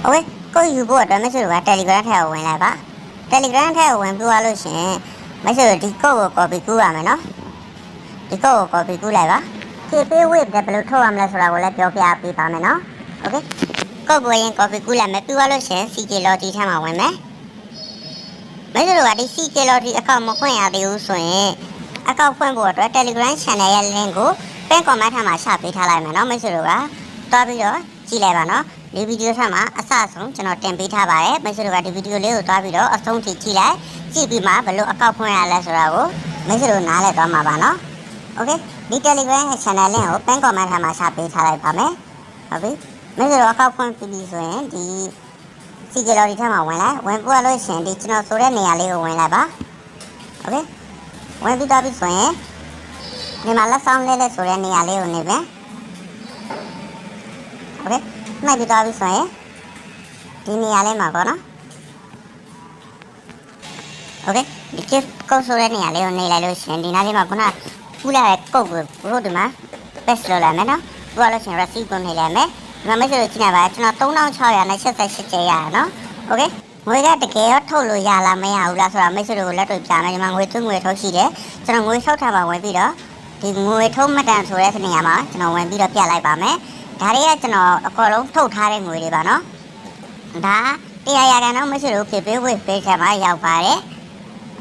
โอเคကိုယူဖို့အတွက်မရှိလို့က Telegram ထဲကိုဝင်လိုက်ပါ Telegram ထဲကိုဝင်ပြီးသွားလို့ရှင်မရှိလို့ဒီကုတ်ကို copy ကူးရမယ်နော်ဒီကုတ်ကို copy ကူးလိုက်ပါ KP web ဘယ်လိုထုတ်ရမလဲဆိုတာကိုလည်းပြောပြပေးပါမယ်နော်โอเคကုတ်ကိုရင် copy ကူးလိုက်မယ်ပြီးသွားလို့ရှင် CK Lottery ထဲမှာဝင်မယ်မရှိလို့ကဒီ CK Lottery အကောင့်မဖွင့်ရသေးဘူးဆိုရင်အကောင့်ဖွင့်ဖို့အတွက် Telegram channel ရဲ့ link ကို pin comment ထဲမှာချပေးထားလိုက်မယ်နော်မရှိလို့ကတွားပြီးတော့ကြည့်လိုက်ပါနော်ဒီဗီဒီယိုထဲမှာအစဆုံးကျွန်တော်တင်ပေးထားပါတယ်မရှိလို့ကဒီဗီဒီယိုလေးကိုတွားပြီးတော့အဆုံးထိကြည့်လိုက်ကြည့်ပြီးမှဘယ်လိုအကောင့်ဖွင့်ရလဲဆိုတာကိုမရှိလို့နားလည်သွားမှာပါနော်โอเคဒီ Telegram ရဲ့ channel link ကို pin comment ထဲမှာချပေးထားလိုက်ပါမယ်ဟုတ်ပြီမရှိလို့အကောင့်ဖွင့်ပြီးဆိုရင်ဒီ CK Lottery ထဲမှာဝင်လိုက်ဝင်ပို့လို့ရှင်ဒီကျွန်တော်ဆိုတဲ့နေရာလေးကိုဝင်လိုက်ပါโอเคဝင်ပြီးတော့ပြီဆိုရင်ဒီမှာလက်ဆောင်လေးလေးဆိုတဲ့နေရာလေးကိုနေပြန်โอเคနှိုက်ပြီးတော့ပြီဆိုရင်ဒီနေရာလေးမှာပေါ့နော်โอเคဒီ gift code ဆိုတဲ့နေရာလေးကိုနေလိုက်လို့ရှင်ဒီနားလေးမှာခုနကူးလာတဲ့ code ကိုဘို့ဒီမှာ paste လုပ်လိုက်မယ်နော်ပြီးတော့လို့ရှင် receipt ကိုနေလိုက်မယ်ဒီမှာမရှိလို့ကြည့်နေပါကျွန်တော်3688ကျရရနော်โอเคငွေကတကယ်ရောထုတ်လို့ရလားမရဘူးလားဆိုတာမရှိလို့လက်တွေ့ပြမယ်ဒီမှာငွေသွင်းငွေထုတ်ရှိတယ်ကျွန်တော်ငွေထုတ်ထားပါဝင်ပြီးတော့ဒီငွေထုတ်မှတ်တမ်းဆိုတဲ့နေရာမှာကျွန်တော်ဝင်ပြီးတော့ပြလိုက်ပါမယ်ဒါတွေကကျွန်တော်အကောလုံးထုတ်ထားတဲ့ငွေတွေပါနော်ဒါတရားရကန်တော့မရှိလို့ဖြစ်ပေးဝေးပေးချက်မှာရောက်ပါတယ်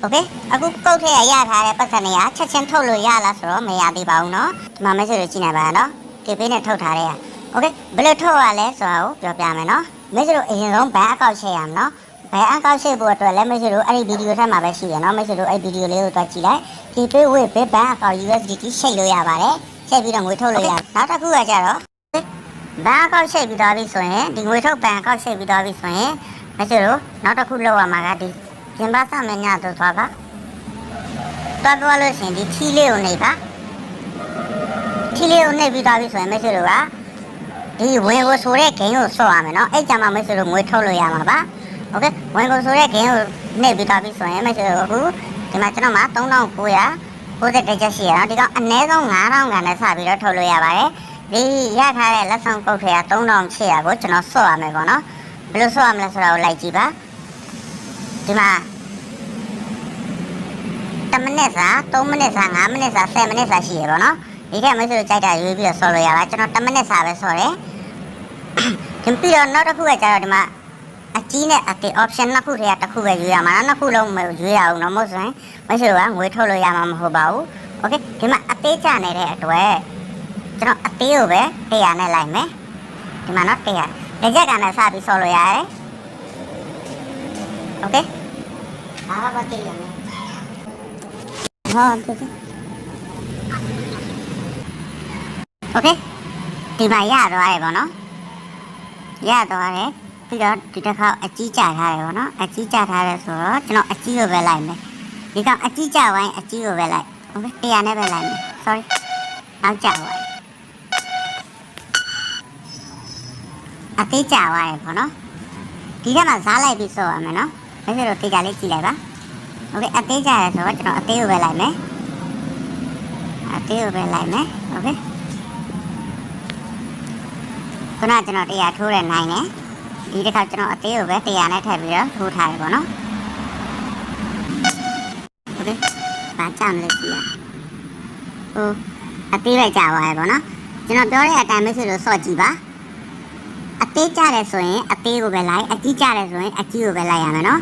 โอเคအခုကုတ်ထည့်ရထားတဲ့ပတ်စံတွေကချက်ချင်းထုတ်လို့ရလားဆိုတော့မရသေးပါဘူးเนาะဒီမှာမရှိလို့ကြည့်နေပါเนาะကေပေးနဲ့ထုတ်ထားတဲ့โอเคဘယ်လိုထုတ်ရလဲဆိုတာကိုပြောပြမယ်เนาะမရှိလို့အရင်ဆုံးဘဏ်အကောင့်ရှယ်ရမယ်เนาะဘယ်အကောင့်ရှိဖို့အတွက်လည်းမရှိလို့အဲ့ဒီဗီဒီယိုထဲမှာပဲရှိတယ်เนาะမရှိလို့အဲ့ဒီဗီဒီယိုလေးကိုတွက်ကြည့်လိုက်ဒီပေးဝေးပေးဘဏ်အကောင့် USDT ရှိတ်လို့ရပါတယ်ရှိတ်ပြီးတော့ငွေထုတ်လို့ရနောက်တစ်ခုကကြတော့ဘဏ်အကောင့်ရှိတ်ပြီးသွားပြီဆိုရင်ဒီငွေထုတ်ဘဏ်အကောင့်ရှိတ်ပြီးသွားပြီဆိုရင်မရှိလို့နောက်တစ်ခုလောက်ရမှာကဒီပြင်ပစမညတော့သွားပါသွားလို့ရှိရင်ဒီထီလေးကိုနေပါထီလေးကိုနေပြီးသွားပြီဆိုရင်မရှိလို့ကဒီဝင်ကိုဆိုတဲ့ဂိမ်းကိုဆော့ရမယ်เนาะအဲ့ကြမှာမရှိလို့ငွေထုတ်လို့ရမှာပါโอเคဝင်ကိုဆိုတဲ့ဂိမ်းကိုနေပြီးသွားပြီဆိုရင်မရှိလို့အခုဒီမှာကျွန်တော်မှာ3990ချက်ရှိရတော့ဒီကောင်အနည်းဆုံး9000ကန်နဲ့စပြီးတော့ထုတ်လို့ရပါတယ်ဒီရထားတဲ့လက်ဆောင်ကုတ်ထဲက3800ကိုကျွန်တော်ဆော့ရမယ်ပေါ့နော်ဘယ်လိုဆော့ရမလဲဆိုတာကိုလိုက်ကြည့်ပါဒီမှာ10မိနစ်စာ3မိနစ်စာ5မိနစ်စာ10မိနစ်စာရှိရပေါ့နော်ဒီထက်မရှိလို့ကြိုက်တာရွေးပြီးတော့ဆော့လို့ရပါကျွန်တော်10မိနစ်စာပဲဆော့တယ်ဒီပြီးတော့နောက်တစ်ခုကကျတော့ဒီမှာအကြီးနဲ့အသေး option နှစ်ခုထဲကတစ်ခုပဲရွေးရမှာနှစ်ခုလုံးမရွေးရအောင်တော့မဟုတ်ဆိုရင်မရှိလို့ကငွေထုတ်လို့ရမှာမဟုတ်ပါဘူးโอเคဒီမှာအသေးချနေတဲ့အတွက်ကျွန်တော်အသေးကိုပဲ100နဲ့လိုက်မယ်ဒီမှာနော်100လက်ချက်ကနဲ့စပြီးဆော့လို့ရတယ်โอเคဒါတော့တည်ရမယ်ဟာโอเคဒီမှာရသွားတယ်ပေါ့နော်ရသွားတယ်ပြီးတော့ဒီတစ်ခါအကြီးကျထားတယ်ပေါ့နော်အကြီးကျထားတယ်ဆိုတော့ကျွန်တော်အကြီးကိုပဲလိုက်မယ်ဒီကောင်အကြီးကျဝိုင်းအကြီးကိုပဲလိုက်โอเค100နဲ့ပဲလိုက်မယ် sorry နောက်ကျဝိုင်းအသေးကျသွားတယ်ပေါ့နော်ဒီကမှဇားလိုက်ပြီးဆော့ရမယ်နော်ဒါဆိုတော့တေချာလေးကြည့်လိုက်ပါโอเคအသေးကျတယ်ဆိုတော့ကျွန်တော်အသေးကိုပဲလိုက်မယ်အသေးကိုပဲလိုက်မယ်โอเคခုနကကျွန်တော်100ထိုးတဲ့နိုင်တယ်ဒီတစ်ခါကျွန်တော်အသေးကိုပဲ100နဲ့ထည့်ပြီးတော့ထိုးထားတယ်ပေါ့နော်โอเคဘာကြမ်းလဲကြည့်ရဟိုအသေးပဲကြာသွားတယ်ပေါ့နော်ကျွန်တော်ပြောတဲ့အတိုင်းပဲဆိုလို့စော့ကြည့်ပါအသေးကြတယ်ဆိုရင်အသေးကိုပဲလိုက်အကြီးကြတယ်ဆိုရင်အကြီးကိုပဲလိုက်ရမယ်နော်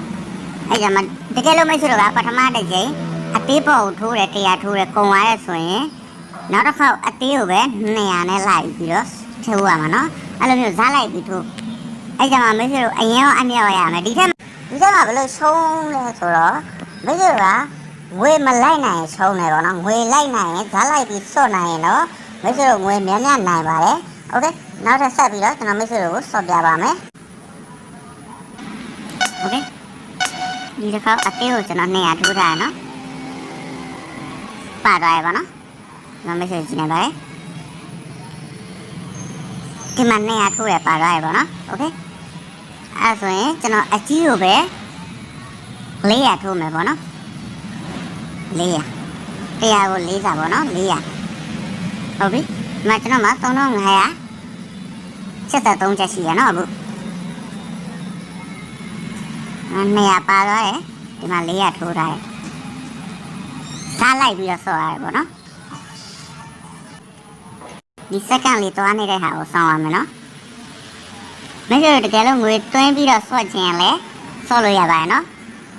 အဲ့ဒါမှတကယ်လို့မရှိတော့ကပထမတစ်ချိန်အသေးပေါ်ကိုထိုးတယ်100ထိုးတယ်ကုန်သွားတယ်ဆိုရင်နောက်တစ်ခါအသေးကိုပဲ200နဲ့လိုက်ပြီးတော့ထိုးရမှာနော်အဲ့လိုမျိုးဇာတ်လိုက်ပြီးထိုးအဲ့ကြမှာမရှိလို့အရင်ကအမြောက်ရမယ်ဒီထက်မှာဘယ်လိုရှုံးလဲဆိုတော့မရှိလို့ကငွေမလိုက်နိုင်ရှုံးတယ်ပေါ့နော်ငွေလိုက်နိုင်ရင်ဇာတ်လိုက်ပြီးစော့နိုင်ရင်တော့မရှိလို့ငွေများများနိုင်ပါတယ်โอเคနောက်ထပ်ဆက်ပြီးတော့ကျွန်တော်မရှိလို့ကိုစော့ပြပါမယ်โอเคဒီတစ်ခါအသေးကိုကျွန်တော်200ထိုးထားရနော်ပါသွားရပါနော်ကျွန်တော်မရှိကြည့်နေပါတယ်ဒီမှာ200ထိုးရပါသွားရပါနော်โอเคအဲ့ဆိုရင်ကျွန်တော်အကြီးကိုပဲ400ထိုးမယ်ပေါ့နော်400 100ကို4စာပေါ့နော်400ဟုတ်ပြီဒီမှာကျွန်တော်မှာ3500 73ချက်ရှိရနော်အခု 200ပါသွားတယ်ဒီမှာ400ထိုးထားတယ်စားလိုက်ပြီးတော့ဆော့ရတယ်ပေါ့နော်ဒီစက္ကန့်လေးသွားနေတဲ့ဟာကိုစောင့်ရမယ်နော်မိတ်ဆွေတို့တကယ်လို့ငွေသွင်းပြီးတော့ဆော့ခြင်းလဲဆော့လို့ရပါတယ်နော်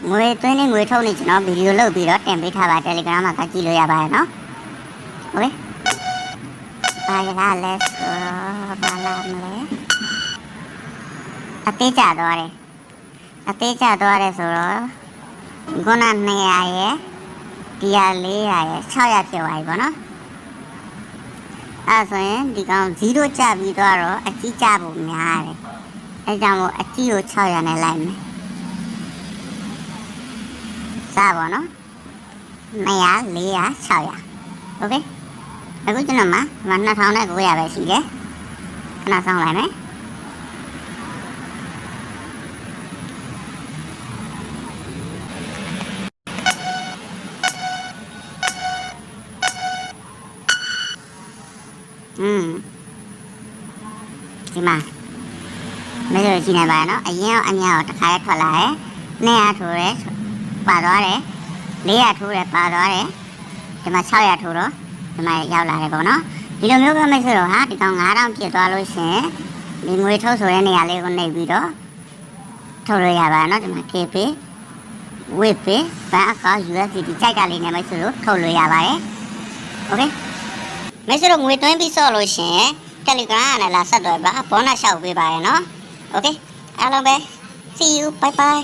ငွေသွင်းနေငွေထုတ်နေကျွန်တော်ဗီဒီယိုလုပ်ပြီးတော့တင်ပေးထားပါ Telegram မှာကြည့်လို့ရပါတယ်နော်โอเคဘာလဲဆိုဘာလာမလဲအသေးကြသွားတယ်ဆိုတော့ခုန200ရဲ့ဒီဟာ400ရဲ့600ဖြစ်သွားပြီပေါ့နော်အဲ့ဆိုရင်ဒီကောင်0ကျပြီးတော့အကြီးကျဖို့များတယ်အဲကြောင့်မို့အကြီးကို600နဲ့လိုက်မယ်စားပါနော်200 400 600โอเคအခုကျွန်တော်မှာ2900ပဲရှိတယ်ခဏဆောင်လိုက်မယ်ဒီမှာမဲလို့ကြည့်နေပါနော်အရင်အညာကိုတစ်ခါရထွက်လာတယ်200ထိုးတယ်ပါသွားတယ်400ထိုးတယ်ပါသွားတယ်ဒီမှာ600ထိုးတော့ဒီမှာရောက်လာတယ်ပေါ့နော်ဒီလိုမျိုးကမဲဆိုတော့ဟာဒီကောင်9000ပြည့်သွားလို့ရှင်ဒီငွေထုတ်ဆိုတဲ့နေရာလေးကိုနှိပ်ပြီးတော့ထုတ်လို့ရပါနော်ဒီမှာ KP ဝစ်ပဲဘာအကော USDT ကြိုက်ကလေးနဲ့မဲဆိုလို့ထုတ်လို့ရပါတယ်โอเคမဲဆိုတော့ငွေသွင်းပြီးဆော့လို့ရှင် Telegram နဲ့လာဆက်တော့ပါဘောနလျှောက်ပေးပါရနော်โอเคအားလုံးပဲ see you bye bye